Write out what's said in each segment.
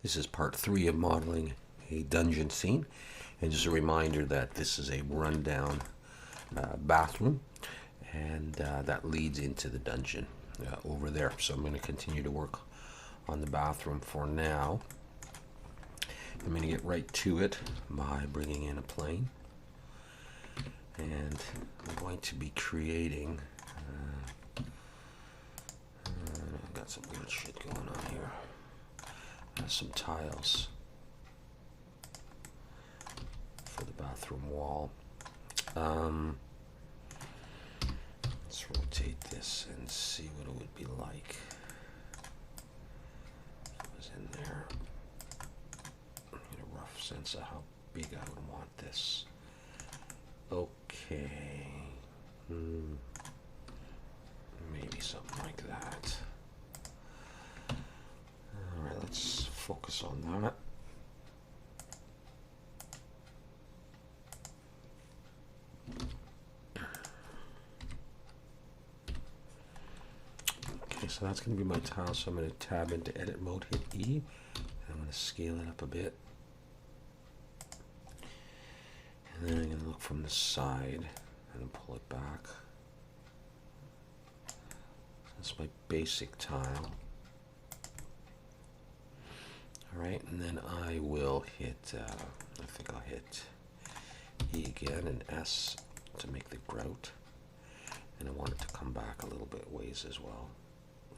This is part 3 of modeling a dungeon scene. And just a reminder that this is a rundown bathroom, and that leads into the dungeon over there. So I'm going to continue to work on the bathroom for now. I'm going to get right to it by bringing in a plane. And I'm going to be creating... I've got some weird shit going on here. Some tiles for the bathroom wall. Let's rotate this and see what it would be like if it was in there. Get a rough sense of how big I would want this. Okay. Maybe something like that. Alright, let's focus on that. Okay, so that's going to be my tile, so I'm going to tab into edit mode, hit E, and I'm going to scale it up a bit. And then I'm going to look from the side and pull it back. That's my basic tile. Alright, and then I will hit, I think I'll hit E again and S to make the grout. And I want it to come back a little bit ways as well,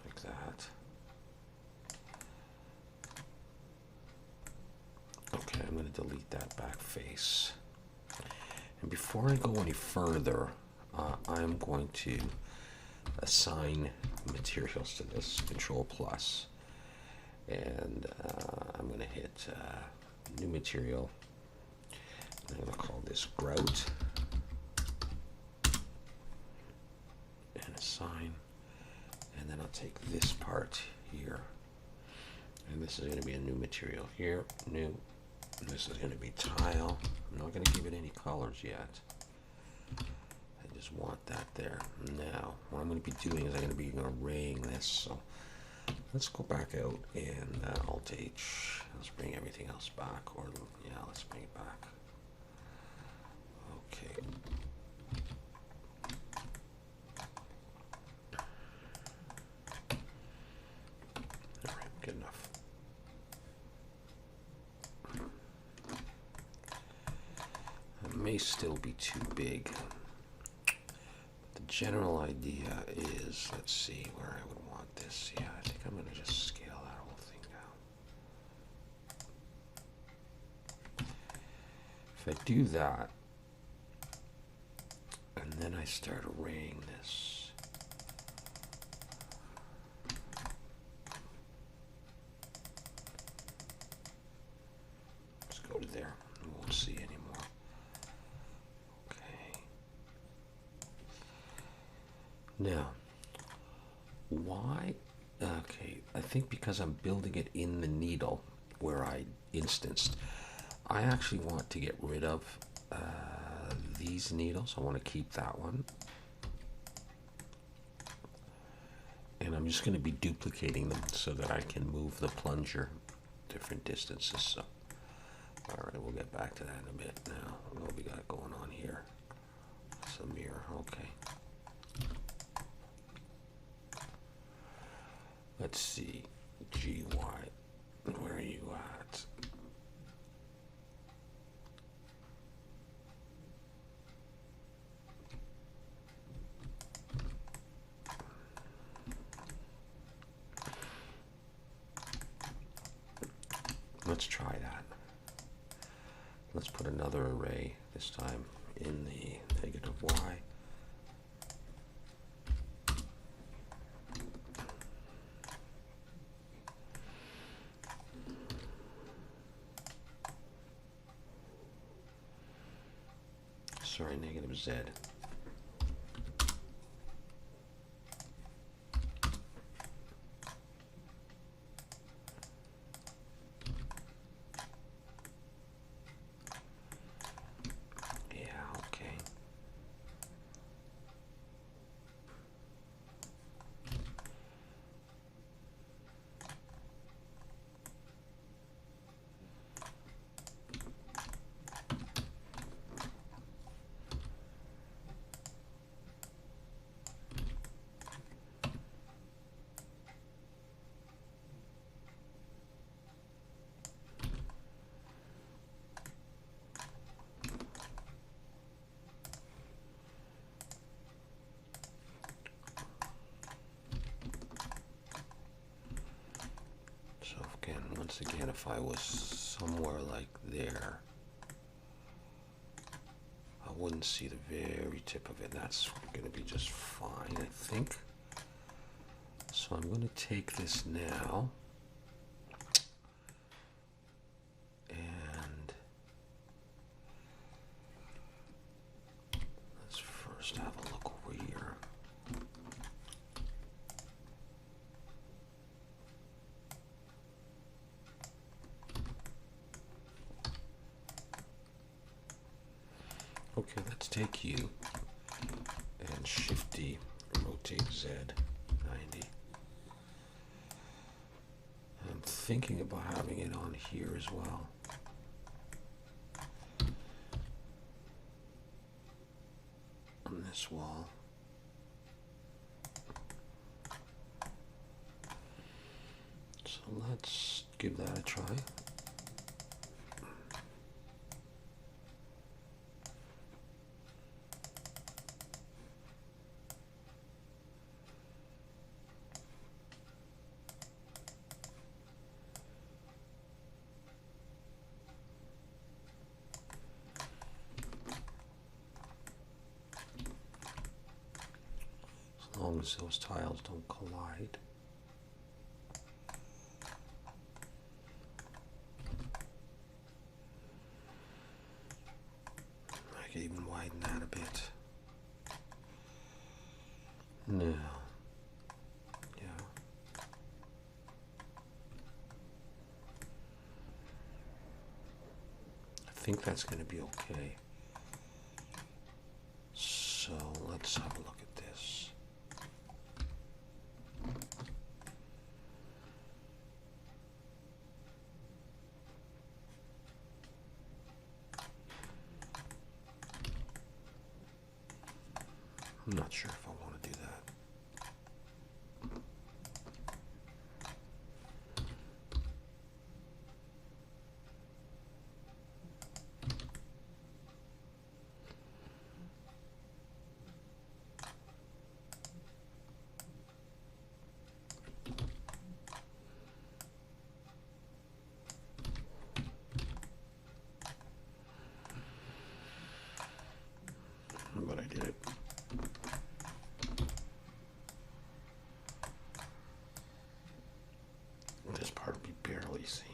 like that. Okay, I'm going to delete that back face. And before I go any further, I'm going to assign materials to this, Control plus. And I'm going to hit new material. I'm going to call this grout. And assign. And then I'll take this part here. And this is going to be a new material here. New. And this is going to be tile. I'm not going to give it any colors yet. I just want that there. Now, what I'm going to be doing is I'm going to be arraying this. So let's go back out and Alt H. Let's bring everything else back. Or, yeah, let's bring it back. Okay. All right, good enough. It may still be too big. The general idea is, let's see where I would want this. Yeah, I think I'm going to just scale that whole thing down. If I do that, and then I start arraying this, let's go to there. We won't see anymore. Now, why? Okay, I think because I'm building it in the needle where I instanced, I actually want to get rid of these needles. I want to keep that one. And I'm just going to be duplicating them so that I can move the plunger different distances. So, all right, we'll get back to that in a bit now. What we got going on here? It's a mirror, okay. Let's see, GY, where are you at? Let's try that. Let's put another array, this time in the negative Y. Sorry, negative Z. Yeah, okay. once again, if I was somewhere like there, I wouldn't see the very tip of it. That's going to be just fine, I think. So I'm going to take this now and let's first have a look over here. Okay, let's take you and Shift D, rotate Z 90. I'm thinking about having it on here as well. On this wall. So let's give that a try. As long as those tiles don't collide. I can even widen that a bit. No. Yeah. I think that's going to be okay. So let's have a look at this. I'm not sure if I want to do that. But I did it. This part will be barely seen.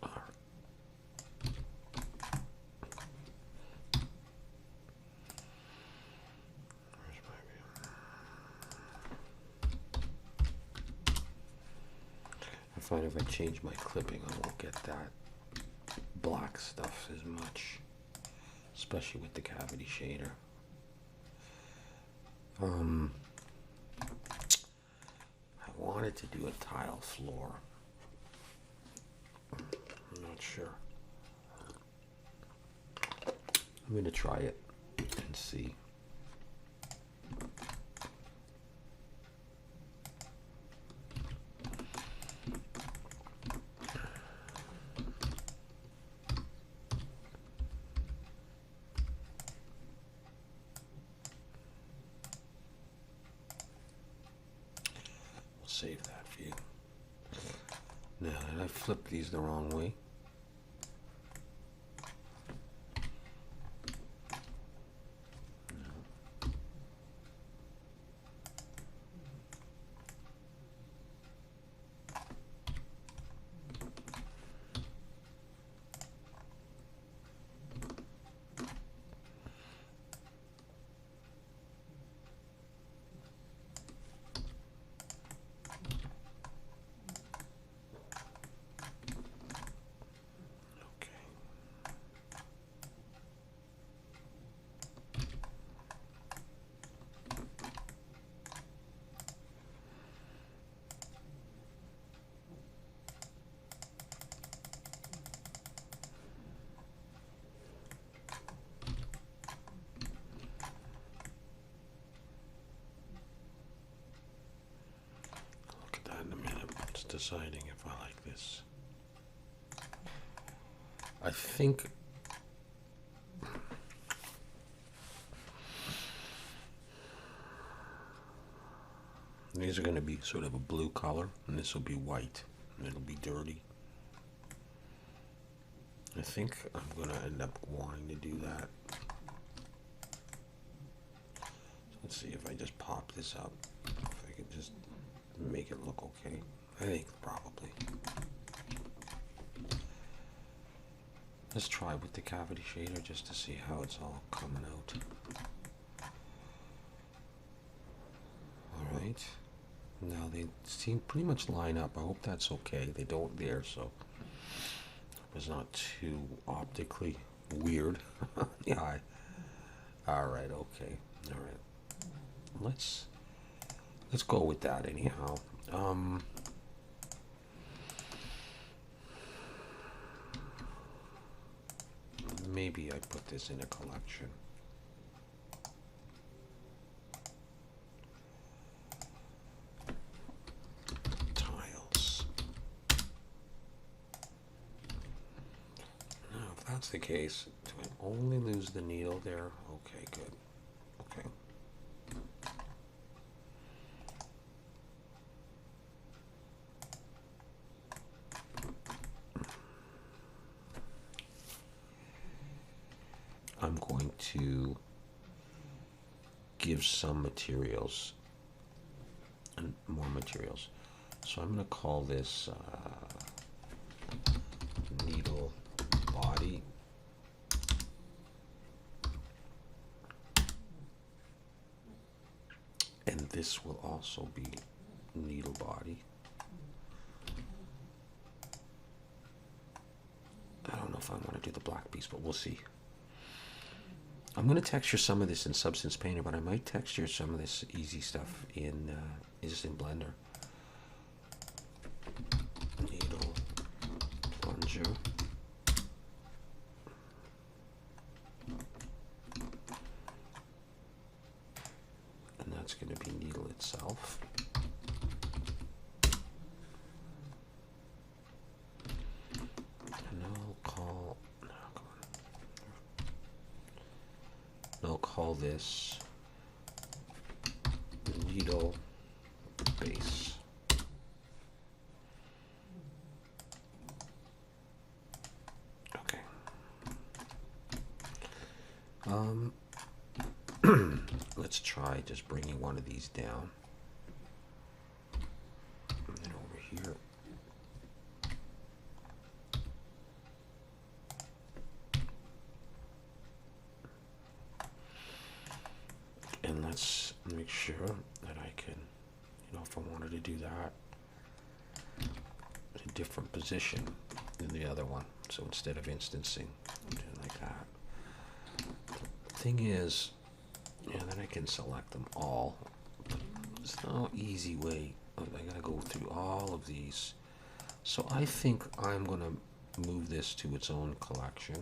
All right. Where's my view? I find if I change my clipping, I won't get that black stuff as much, especially with the cavity shader. I wanted to do a tile floor. I'm not sure. I'm going to try it and see. Save that view. Now, did I flip these the wrong way? No. Deciding if I like this. I think These are going to be sort of a blue color, and this will be white, and it'll be dirty. I think I'm going to end up wanting to do that. So let's see if I just pop this up, if I can just make it look okay. I think probably. Let's try with the cavity shader just to see how it's all coming out. Alright. Now they seem pretty much line up. I hope that's okay. They don't there, so it was not too optically weird. Yeah. Alright, okay. Alright. Let's go with that anyhow. Maybe I put this in a collection. Tiles. Now, if that's the case, do I only lose the needle there? Okay, good. Okay. I'm going to give some materials and more materials. So I'm going to call this needle body. And this will also be needle body. I don't know if I want to do the black piece, but we'll see. I'm going to texture some of this in Substance Painter, but I might texture some of this easy stuff in just in Blender. Needle plunger. And that's going to be needle itself. And I'll call this needle base. Okay. Let's try just bringing one of these down. And then over here. And let's make sure that I can, if I wanted to do that, in a different position than the other one. So instead of instancing, I'm doing like that. The thing is, then I can select them all. But there's no easy way. I gotta go through all of these. So I think I'm gonna move this to its own collection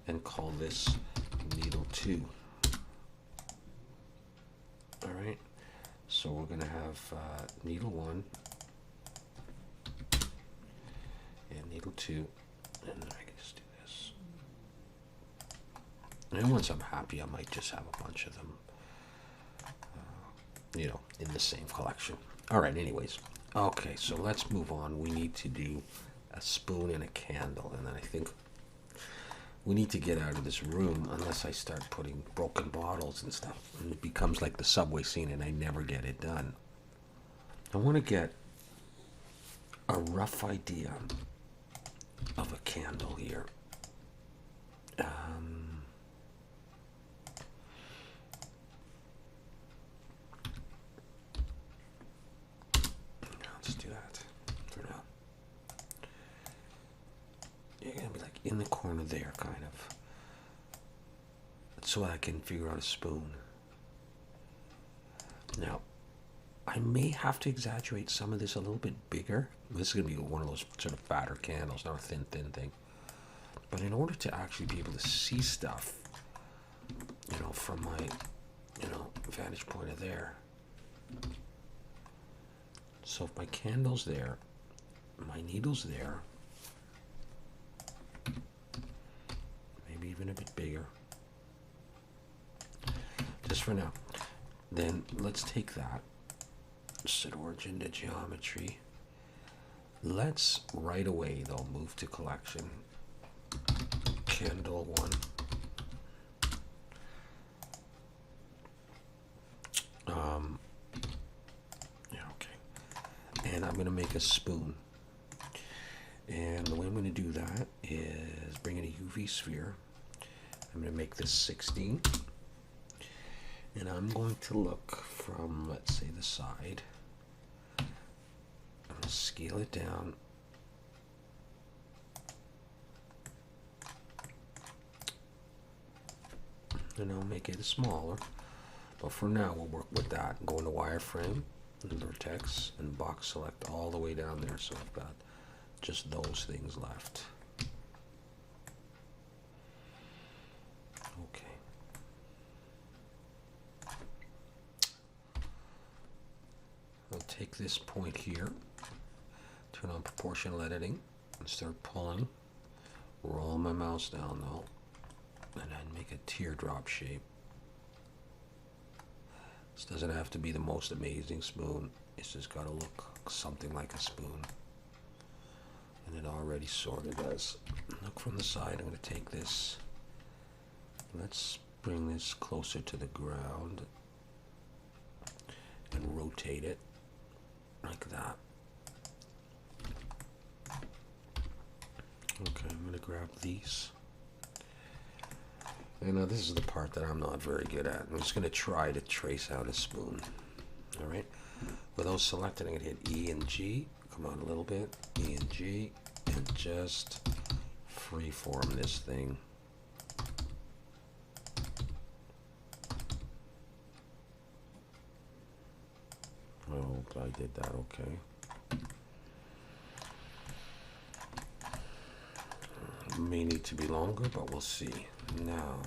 and call this needle 2. Alright, so we're going to have needle 1 and needle 2, and then I can just do this. And once I'm happy, I might just have a bunch of them, in the same collection. Alright, anyways. Okay, so let's move on. We need to do a spoon and a candle, and then I think we need to get out of this room unless I start putting broken bottles and stuff. And it becomes like the subway scene and I never get it done. I want to get a rough idea of a candle here. Let's do that for now. You're going to be like in the corner there, kind of. So I can figure out a spoon. Now, I may have to exaggerate some of this a little bit bigger. This is going to be one of those sort of fatter candles, not a thin thing. But in order to actually be able to see stuff, from my, vantage point of there. So if my candle's there, my needle's there, maybe even a bit bigger, just for now. Then let's take that Set origin to geometry. Let's right away though move to collection. Candle 1. Yeah, okay. And I'm gonna make a spoon. And the way I'm going to do that is bring in a UV sphere. I'm going to make this 16. And I'm going to look from, let's say, the side. I'm going to scale it down. And I'll make it smaller. But for now, we'll work with that. Go into wireframe, and vertex, and box select all the way down there. So I've got just those things left. Okay. I'll take this point here, turn on proportional editing, and start pulling. Roll my mouse down though, and then make a teardrop shape. This doesn't have to be the most amazing spoon. It's just got to look something like a spoon. And it already sort of does. Look from the side. I'm going to take this. Let's bring this closer to the ground and rotate it like that. Okay, I'm going to grab these. And now this is the part that I'm not very good at. I'm just going to try to trace out a spoon. All right. With those selected, I'm going to hit E and G. Come on a little bit. E and G. And just freeform this thing. I hope I did that okay. May need to be longer, but we'll see. Now,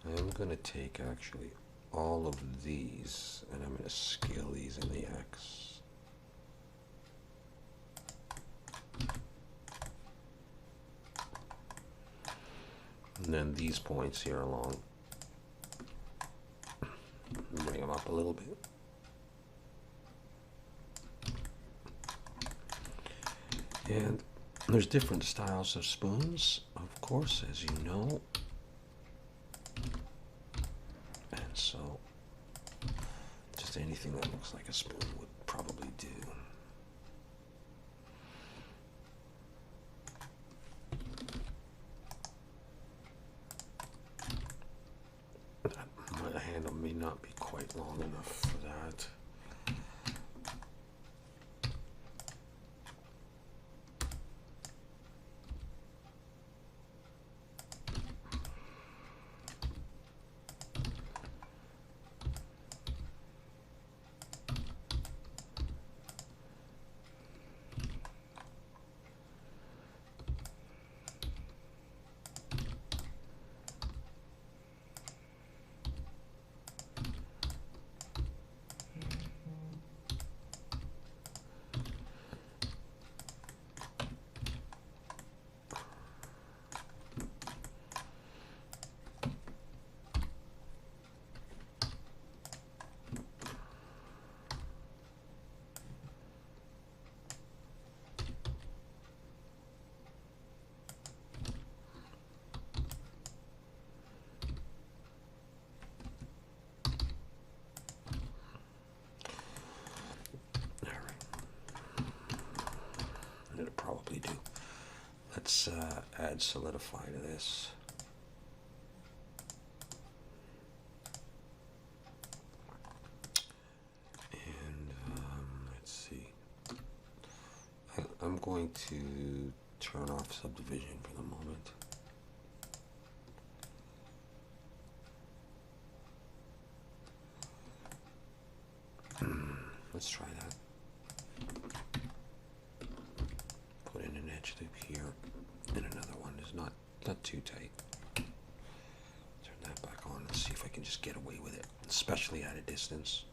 I'm going to take actually all of these and I'm going to scale these in the X. And then these points here along, bring them up a little bit. And there's different styles of spoons, of course, as you know. And so, just anything that looks like a spoon would probably do. My handle may not be quite long enough for that. It'll probably do. Let's add solidify to this. And let's see. I'm going to turn off subdivision for the moment. Let's try that. Put in an edge loop here, and another one is not too tight. Turn that back on and see if I can just get away with it, especially at a distance.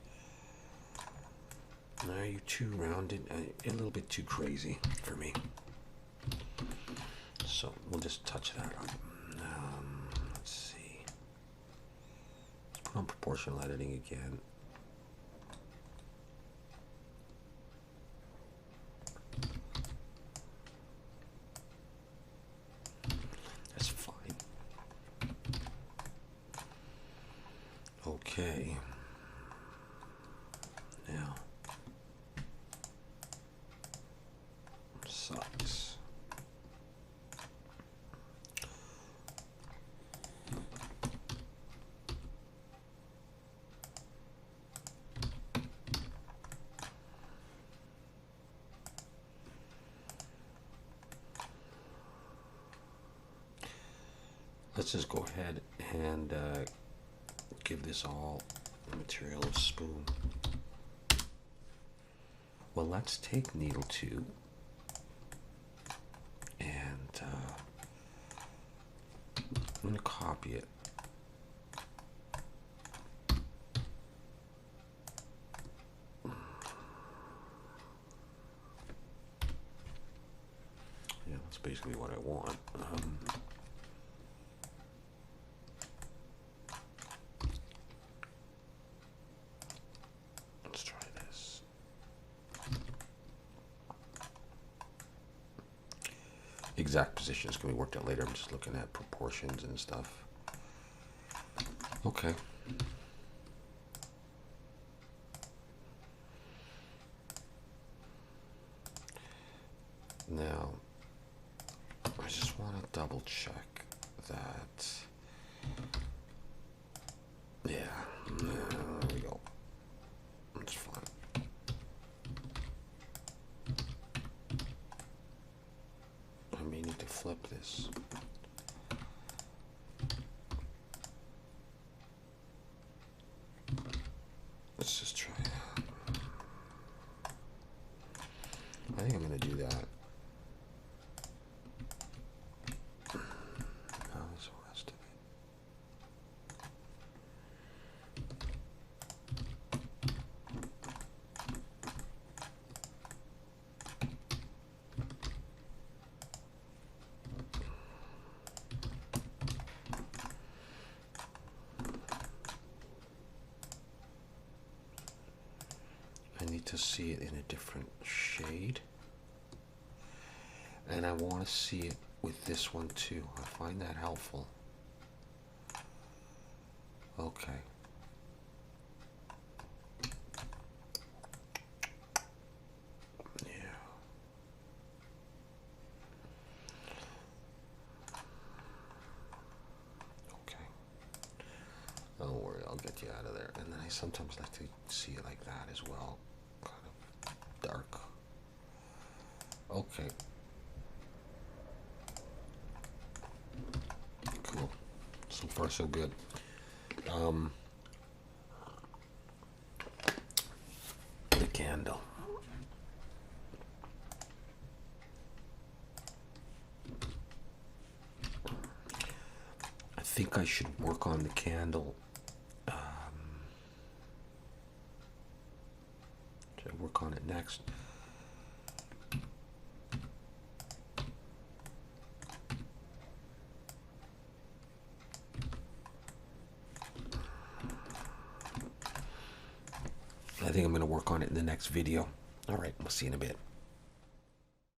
Now you're too rounded, a little bit too crazy for me. So we'll just touch that up. Let's see. Let's put on proportional editing again. let's just go ahead and give this all the material a spoon. Well, let's take needle 2 and I'm going to copy it. Yeah, that's basically what I want. Let's try this. Exact positions can be worked out later. I'm just looking at proportions and stuff. Okay. Now, I just want to double check that. Yeah, there we go. That's fine. I may need to flip this. Let's just try that. I think I'm going to do that. How's the rest of it? I need to see it in a different shade. And I want to see it with this one too. I find that helpful. Okay. Yeah. Okay. Don't worry, I'll get you out of there. And then I sometimes like to see it like that as well. Kind of dark. Okay. Cool. So far, so good. The candle. I think I should work on the candle. Should I work on it next? I think I'm going to work on it in the next video. All right, we'll see you in a bit.